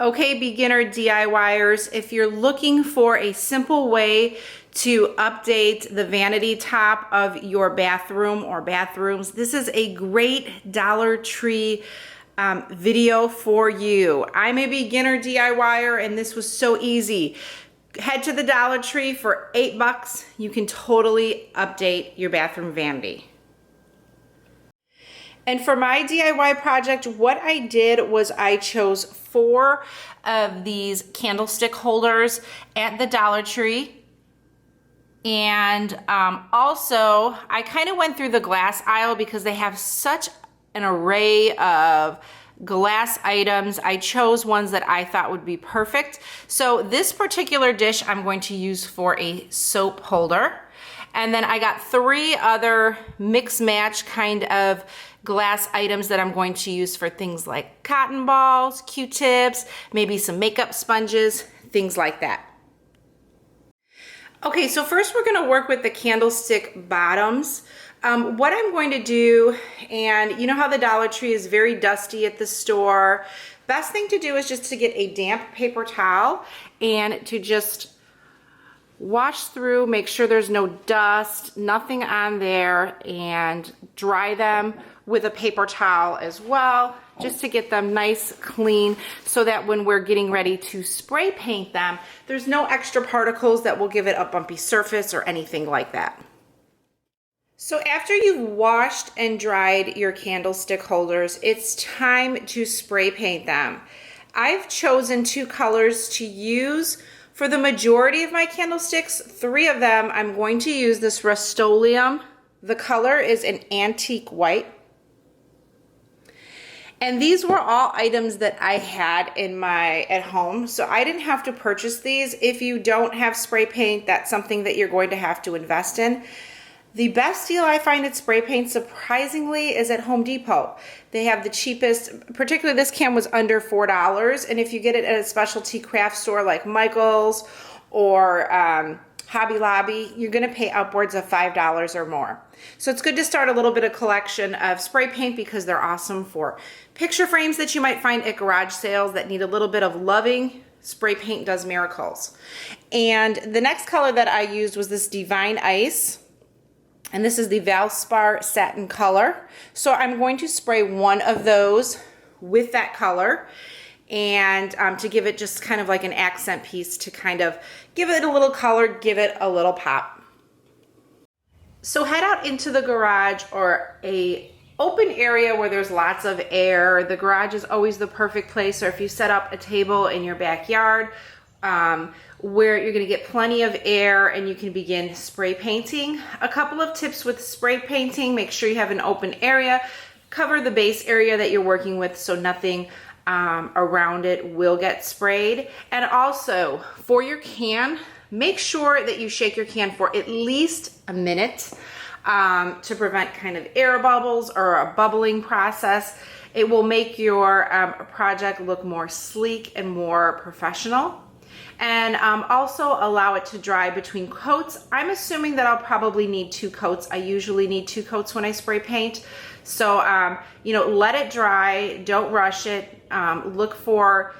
Okay, beginner DIYers, if you're looking for a simple way to update the vanity top of your bathroom or bathrooms, this is a great Dollar Tree video for you. I'm a beginner DIYer and this was so easy. Head to the Dollar Tree for $8. You can totally update your bathroom vanity. And for my DIY project, what I did was I chose 4 of these candlestick holders at the Dollar Tree. And also, I kind of went through the glass aisle because they have such an array of glass items. I chose ones that I thought would be perfect. So this particular dish I'm going to use for a soap holder. And then I got 3 other mix match kind of glass items that I'm going to use for things like cotton balls, Q-tips, maybe some makeup sponges, things like that. Okay, so first we're gonna work with the candlestick bottoms. What I'm going to do, and you know how the Dollar Tree is very dusty at the store, best thing to do is just to get a damp paper towel and to just wash through, make sure there's no dust, nothing on there, and dry them with a paper towel as well, just to get them nice, clean, so that when we're getting ready to spray paint them, there's no extra particles that will give it a bumpy surface or anything like that. So after you've washed and dried your candlestick holders, it's time to spray paint them. I've chosen 2 colors to use. For the majority of my candlesticks, 3 of them, I'm going to use this Rust-Oleum. The color is an antique white. And these were all items that I had at home, so I didn't have to purchase these. If you don't have spray paint, that's something that you're going to have to invest in. The best deal I find at spray paint, surprisingly, is at Home Depot. They have the cheapest, particularly this can was under $4, and if you get it at a specialty craft store like Michael's or Hobby Lobby, you're gonna pay upwards of $5 or more. So it's good to start a little bit of collection of spray paint because they're awesome for picture frames that you might find at garage sales that need a little bit of loving. Spray paint does miracles. And the next color that I used was this Divine Ice. And this is the Valspar Satin color. So I'm going to spray 1 of those with that color and to give it just kind of like an accent piece to kind of give it a little color, give it a little pop. So head out into the garage or a open area where there's lots of air. The garage is always the perfect place, or if you set up a table in your backyard, where you're going to get plenty of air and you can begin spray painting. A couple of tips with spray painting: make sure you have an open area, cover the base area that you're working with so nothing around it will get sprayed. And also for your can, make sure that you shake your can for at least a minute to prevent kind of air bubbles or a bubbling process. It will make your project look more sleek and more professional. And also allow it to dry between coats. I'm assuming that I'll probably need 2 coats. I usually need 2 coats when I spray paint. So, you know, let it dry, don't rush it. Look for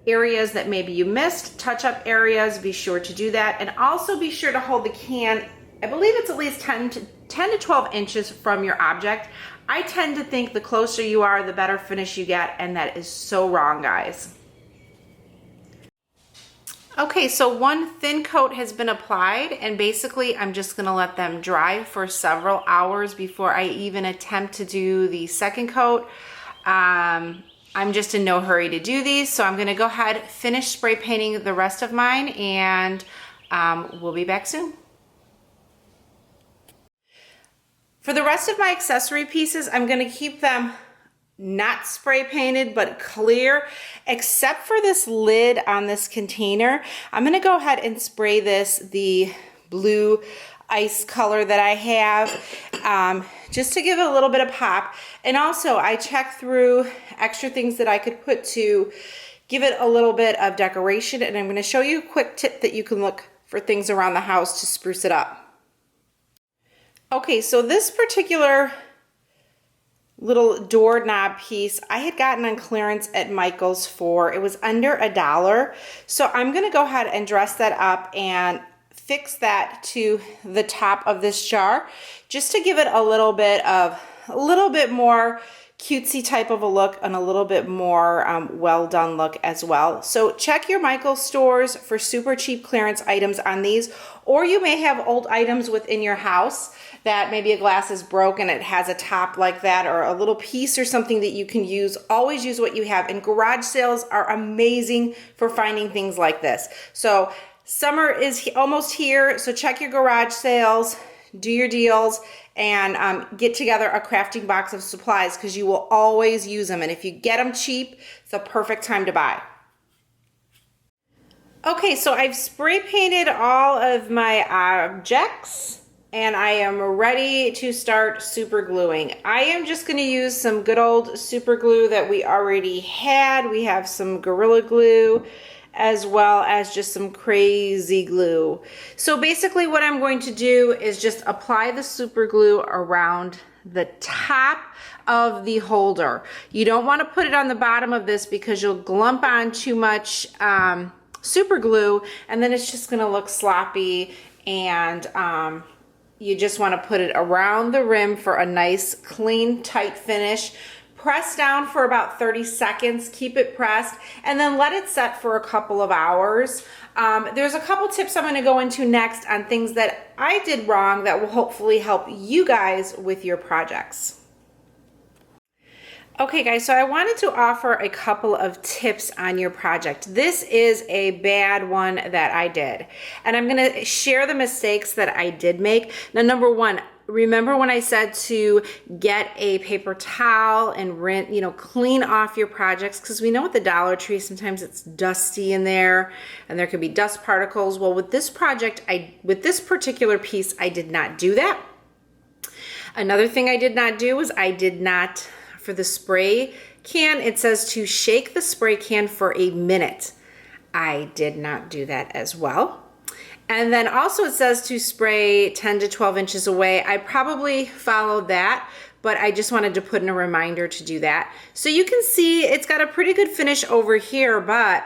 areas that maybe you missed, touch up areas, be sure to do that. And also be sure to hold the can, I believe it's at least 10 to 12 inches from your object. I tend to think the closer you are, the better finish you get, and that is so wrong, guys. Okay, so 1 thin coat has been applied, and basically I'm just gonna let them dry for several hours before I even attempt to do the 2nd coat. I'm just in no hurry to do these, so I'm gonna go ahead, finish spray painting the rest of mine, and we'll be back soon. For the rest of my accessory pieces, I'm gonna keep them not spray painted but clear, except for this lid on this container. I'm gonna go ahead and spray this the blue ice color that I have, just to give it a little bit of pop. And also I checked through extra things that I could put to give it a little bit of decoration, and I'm gonna show you a quick tip that you can look for things around the house to spruce it up. Okay, so this particular little doorknob piece I had gotten on clearance at Michael's for, it was under $1. So I'm gonna go ahead and dress that up and fix that to the top of this jar just to give it a little bit more cutesy type of a look and a little bit more well done look as well. So check your Michael's stores for super cheap clearance items on these, or you may have old items within your house that maybe a glass is broken, it has a top like that, or a little piece or something that you can use. Always use what you have, and garage sales are amazing for finding things like this. So summer is almost here, so check your garage sales, do your deals, and get together a crafting box of supplies because you will always use them. And if you get them cheap, it's the perfect time to buy. Okay, so I've spray painted all of my objects and I am ready to start super gluing. I am just going to use some good old super glue that we already had. We have some Gorilla Glue as well as just some crazy glue. So basically what I'm going to do is just apply the super glue around the top of the holder. You don't want to put it on the bottom of this because you'll glump on too much super glue and then it's just going to look sloppy, and you just want to put it around the rim for a nice clean tight finish. Press down for about 30 seconds, keep it pressed, and then let it set for a couple of hours. There's a couple tips I'm going to go into next on things that I did wrong that will hopefully help you guys with your projects. Okay guys, so I wanted to offer a couple of tips on your project. This is a bad one that I did, and I'm going to share the mistakes that I did make. Now, number one, remember when I said to get a paper towel and rinse, clean off your projects, because we know at the Dollar Tree sometimes it's dusty in there and there could be dust particles. Well, with this project, with this particular piece, I did not do that. Another thing I did not do was for the spray can, it says to shake the spray can for a minute. I did not do that as well. And then also it says to spray 10 to 12 inches away. I probably followed that, but I just wanted to put in a reminder to do that. So you can see it's got a pretty good finish over here, but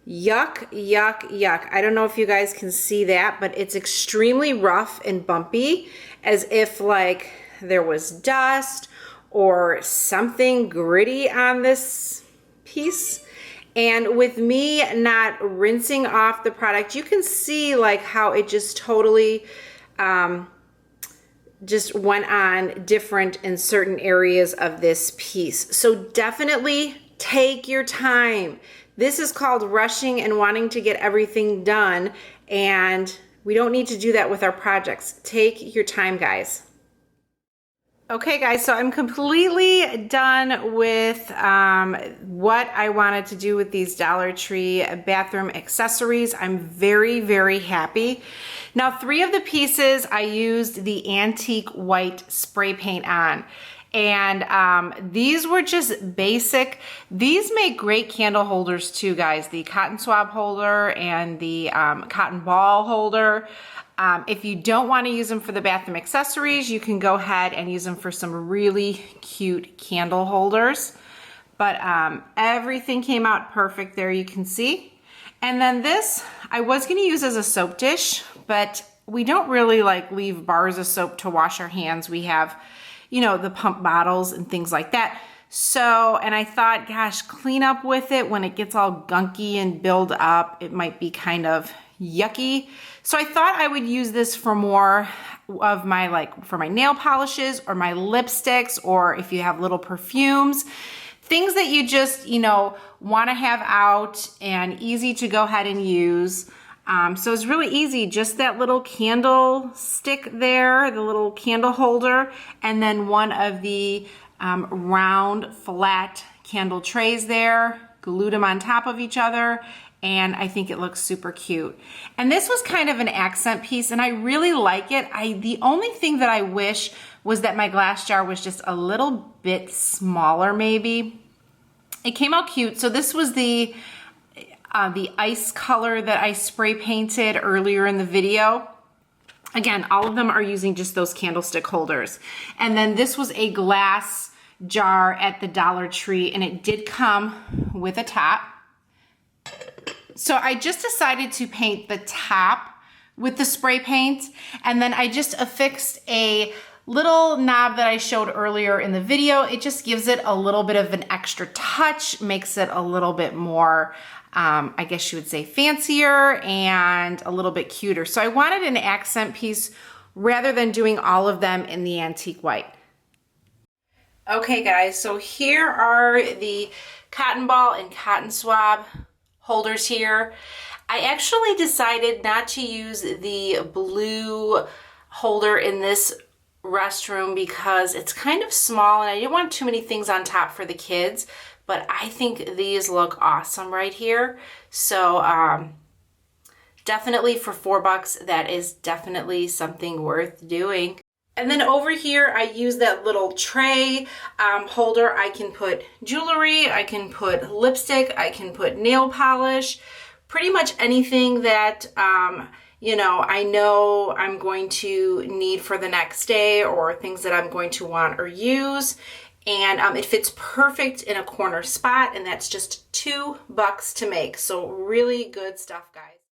yuck, yuck, yuck. I don't know if you guys can see that, but it's extremely rough and bumpy, as if like there was dust or something gritty on this piece. And with me not rinsing off the product, you can see like how it just totally just went on different in certain areas of this piece. So definitely take your time. This is called rushing and wanting to get everything done, and we don't need to do that with our projects. Take your time, guys. Okay guys, so I'm completely done with what I wanted to do with these Dollar Tree bathroom accessories. I'm very, very happy. Now, 3 of the pieces I used the antique white spray paint on. And these were just basic. These make great candle holders too, guys. The cotton swab holder and the cotton ball holder. If you don't want to use them for the bathroom accessories, you can go ahead and use them for some really cute candle holders. But everything came out perfect there, you can see. And then this, I was going to use as a soap dish, but we don't really like leave bars of soap to wash our hands. We have, the pump bottles and things like that. So, and I thought, gosh, clean up with it when it gets all gunky and build up. It might be kind of yucky. So I thought I would use this for more of my, for my nail polishes or my lipsticks, or if you have little perfumes, things that you just, want to have out and easy to go ahead and use. So it's really easy, just that little candle stick there, the little candle holder, and then one of the round flat candle trays there, glued them on top of each other, and I think it looks super cute. And this was kind of an accent piece, and I really like it. The only thing that I wish was that my glass jar was just a little bit smaller maybe. It came out cute. So this was the ice color that I spray painted earlier in the video. Again, all of them are using just those candlestick holders. And then this was a glass jar at the Dollar Tree, and it did come with a top. So I just decided to paint the top with the spray paint, and then I just affixed a little knob that I showed earlier in the video. It just gives it a little bit of an extra touch, makes it a little bit more, I guess you would say, fancier and a little bit cuter. So I wanted an accent piece rather than doing all of them in the antique white. Okay guys, so here are the cotton ball and cotton swab holders here. I actually decided not to use the blue holder in this restroom because it's kind of small and I didn't want too many things on top for the kids, but I think these look awesome right here. So definitely for $4, that is definitely something worth doing. And then over here, I use that little tray holder. I can put jewelry, I can put lipstick, I can put nail polish, pretty much anything that, you know I'm going to need for the next day, or things that I'm going to want or use. And it fits perfect in a corner spot, and that's just $2 to make. So really good stuff, guys.